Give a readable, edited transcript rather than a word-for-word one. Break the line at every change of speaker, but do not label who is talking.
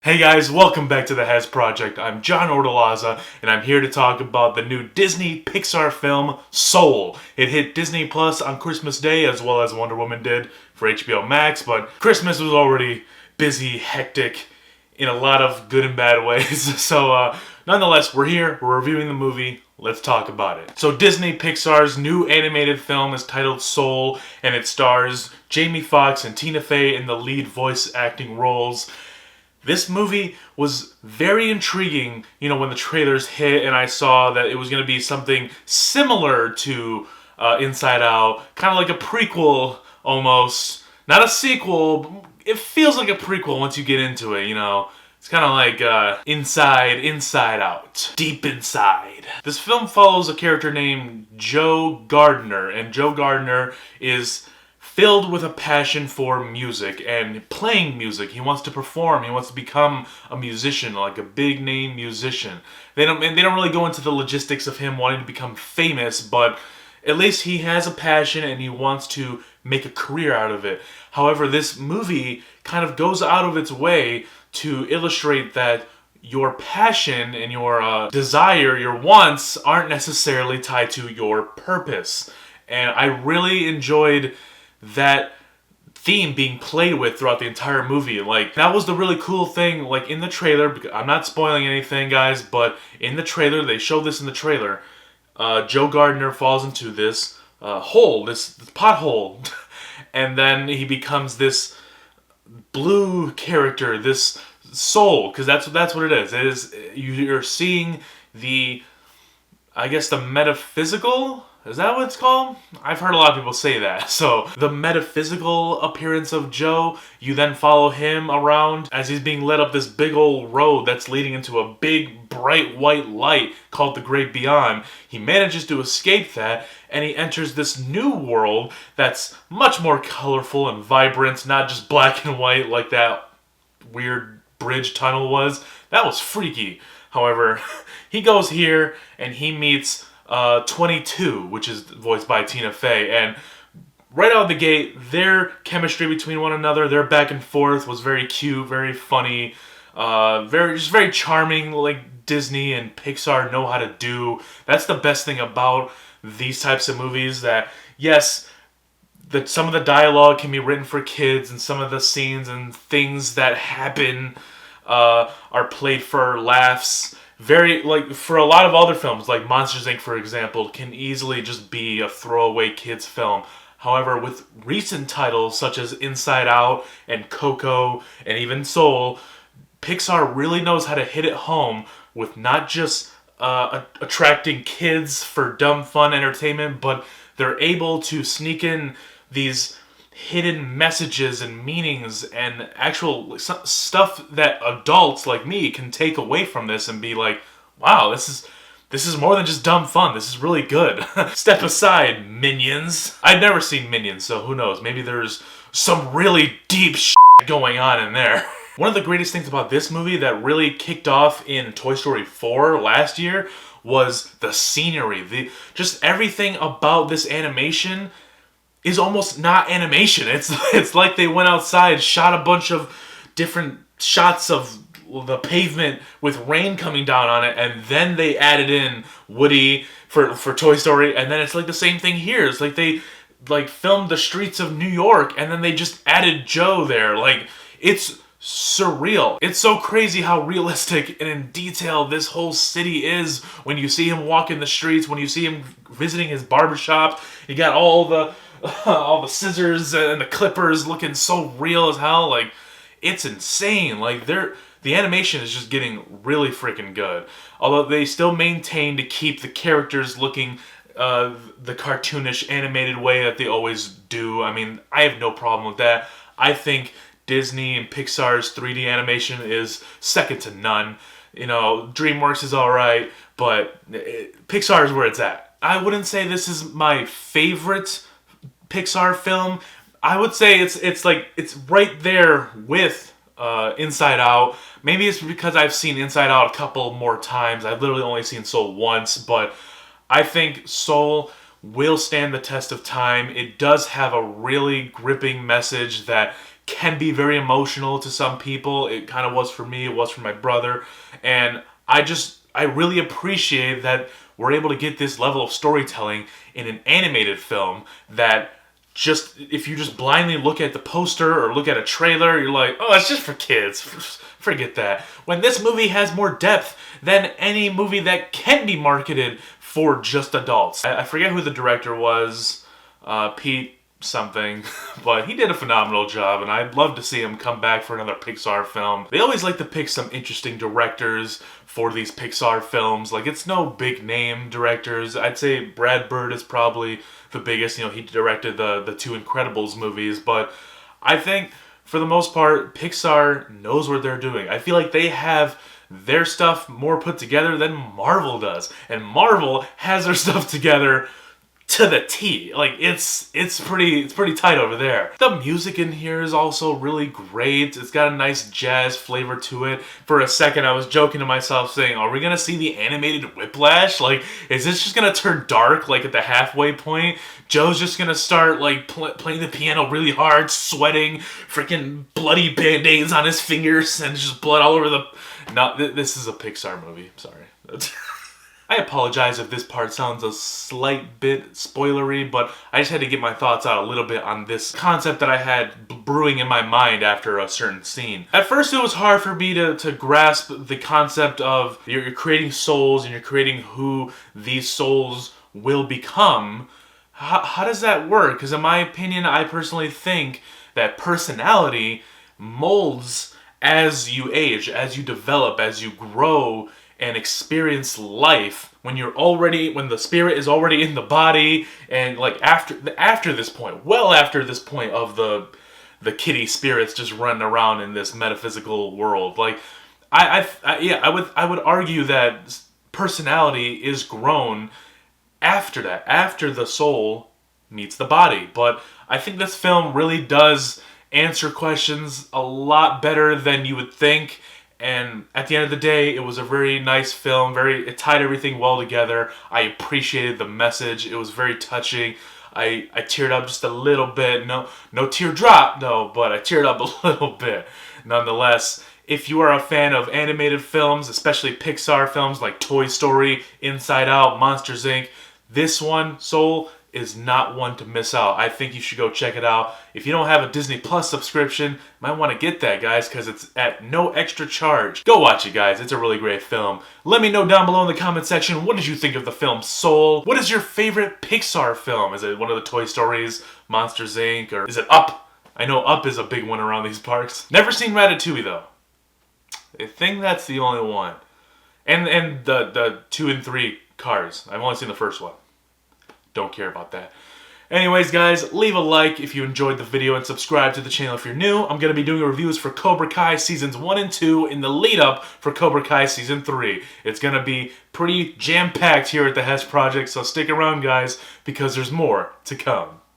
Hey guys, welcome back to the Has Project. I'm John Ordalaza, and I'm here to talk about the new Disney Pixar film, Soul. It hit Disney Plus on Christmas Day, as well as Wonder Woman did for HBO Max, but Christmas was already busy, hectic, in a lot of good and bad ways. So, nonetheless, we're here, we're reviewing the movie. Let's talk about it. So Disney Pixar's new animated film is titled Soul, and it stars Jamie Foxx and Tina Fey in the lead voice acting roles. This movie was very intriguing, when the trailers hit and I saw that it was going to be something similar to Inside Out, kind of like a prequel almost. Not a sequel, it feels like a prequel once you get into it, It's kind of like Inside Out, deep inside. This film follows a character named Joe Gardner, and Joe Gardner is filled with a passion for music and playing music. He wants to perform. He wants to become a musician, like a big name musician. They don't really go into the logistics of him wanting to become famous, but at least he has a passion and he wants to make a career out of it. However, this movie kind of goes out of its way to illustrate that your passion and your desire, your wants, aren't necessarily tied to your purpose. And I really enjoyed that theme being played with throughout the entire movie. Like, that was the really cool thing, like, in the trailer. I'm not spoiling anything, guys, but in the trailer, they showed this in the trailer. Joe Gardner falls into this hole, this pothole, and then he becomes this blue character, this soul, because that's what it is. It is, you're seeing the metaphysical. Is that what it's called? I've heard a lot of people say that. So, the metaphysical appearance of Joe, you then follow him around as he's being led up this big old road that's leading into a big, bright white light called the Great Beyond. He manages to escape that, and he enters this new world that's much more colorful and vibrant, not just black and white like that weird bridge tunnel was. That was freaky. However, he goes here and he meets 22, which is voiced by Tina Fey, and right out of the gate, their chemistry between one another, their back and forth was very cute, very funny, very charming, like Disney and Pixar know how to do. That's the best thing about these types of movies, that yes, that some of the dialogue can be written for kids, and some of the scenes and things that happen are played for laughs. Very, like, for a lot of other films, like Monsters, Inc., for example, can easily just be a throwaway kids film. However, with recent titles such as Inside Out and Coco and even Soul, Pixar really knows how to hit it home with not just attracting kids for dumb fun entertainment, but they're able to sneak in these hidden messages and meanings and actual stuff that adults like me can take away from this and be like, wow, this is more than just dumb fun. This is really good. Step aside, Minions. I've never seen Minions, so who knows? Maybe there's some really deep shit going on in there. One of the greatest things about this movie that really kicked off in Toy Story 4 last year was the scenery. Just everything about this animation is almost not animation. It's like they went outside, shot a bunch of different shots of the pavement with rain coming down on it, and then they added in Woody for Toy Story, and then it's like the same thing here. It's like they filmed the streets of New York, and then they just added Joe there. Like, it's surreal. It's so crazy how realistic and in detail this whole city is when you see him walking the streets, when you see him visiting his barbershop. You got all the scissors and the clippers looking so real as hell. Like, it's insane. Like, the animation is just getting really freaking good. Although they still maintain to keep the characters looking the cartoonish animated way that they always do. I mean, I have no problem with that. I think Disney and Pixar's 3D animation is second to none. DreamWorks is alright, but Pixar is where it's at. I wouldn't say this is my favorite Pixar film. I would say it's right there with Inside Out. Maybe it's because I've seen Inside Out a couple more times. I've literally only seen Soul once, but I think Soul will stand the test of time. It does have a really gripping message that can be very emotional to some people. It kind of was for me. It was for my brother. And I really appreciate that we're able to get this level of storytelling in an animated film that just, if you just blindly look at the poster or look at a trailer, you're like, oh, it's just for kids. Forget that. When this movie has more depth than any movie that can be marketed for just adults. I forget who the director was, Pete something, but he did a phenomenal job, and I'd love to see him come back for another Pixar film. They always like to pick some interesting directors for these Pixar films. Like, it's no big name directors. I'd say Brad Bird is probably the biggest. You know, he directed the two Incredibles movies, but I think for the most part, Pixar knows what they're doing. I feel like they have their stuff more put together than Marvel does, and Marvel has their stuff together to the T. Like, it's pretty tight over there. The music in here is also really great. It's got a nice jazz flavor to it. For a second, I was joking to myself saying, are we gonna see the animated Whiplash? Like, is this just gonna turn dark, like, at the halfway point? Joe's just gonna start, like, playing the piano really hard, sweating, freaking bloody band-aids on his fingers, and just blood all over the... No, this is a Pixar movie. Sorry. I apologize if this part sounds a slight bit spoilery, but I just had to get my thoughts out a little bit on this concept that I had brewing in my mind after a certain scene. At first, it was hard for me to grasp the concept of you're creating souls and you're creating who these souls will become. How does that work? Because in my opinion, I personally think that personality molds as you age, as you develop, as you grow and experience life. When the spirit is already in the body, and like after this point, well after this point of the kitty spirits just running around in this metaphysical world. Like I would argue that personality is grown after that, after the soul meets the body. But I think this film really does answer questions a lot better than you would think. And at the end of the day, it was a very nice film. It tied everything well together. I appreciated the message. It was very touching. I teared up just a little bit. No teardrop, no, but I teared up a little bit. Nonetheless, if you are a fan of animated films, especially Pixar films like Toy Story, Inside Out, Monsters, Inc., this one, Soul, is not one to miss out. I think you should go check it out. If you don't have a Disney Plus subscription, you might want to get that, guys, because it's at no extra charge. Go watch it, guys. It's a really great film. Let me know down below in the comment section, what did you think of the film Soul? What is your favorite Pixar film? Is it one of the Toy Stories, Monsters, Inc., or is it Up? I know Up is a big one around these parks. Never seen Ratatouille, though. I think that's the only one. And the 2 and 3 Cars. I've only seen the first one. Don't care about that. Anyways, guys, leave a like if you enjoyed the video and subscribe to the channel if you're new. I'm going to be doing reviews for Cobra Kai Seasons 1 and 2 in the lead up for Cobra Kai Season 3. It's going to be pretty jam-packed here at the Hess Project, so stick around, guys, because there's more to come.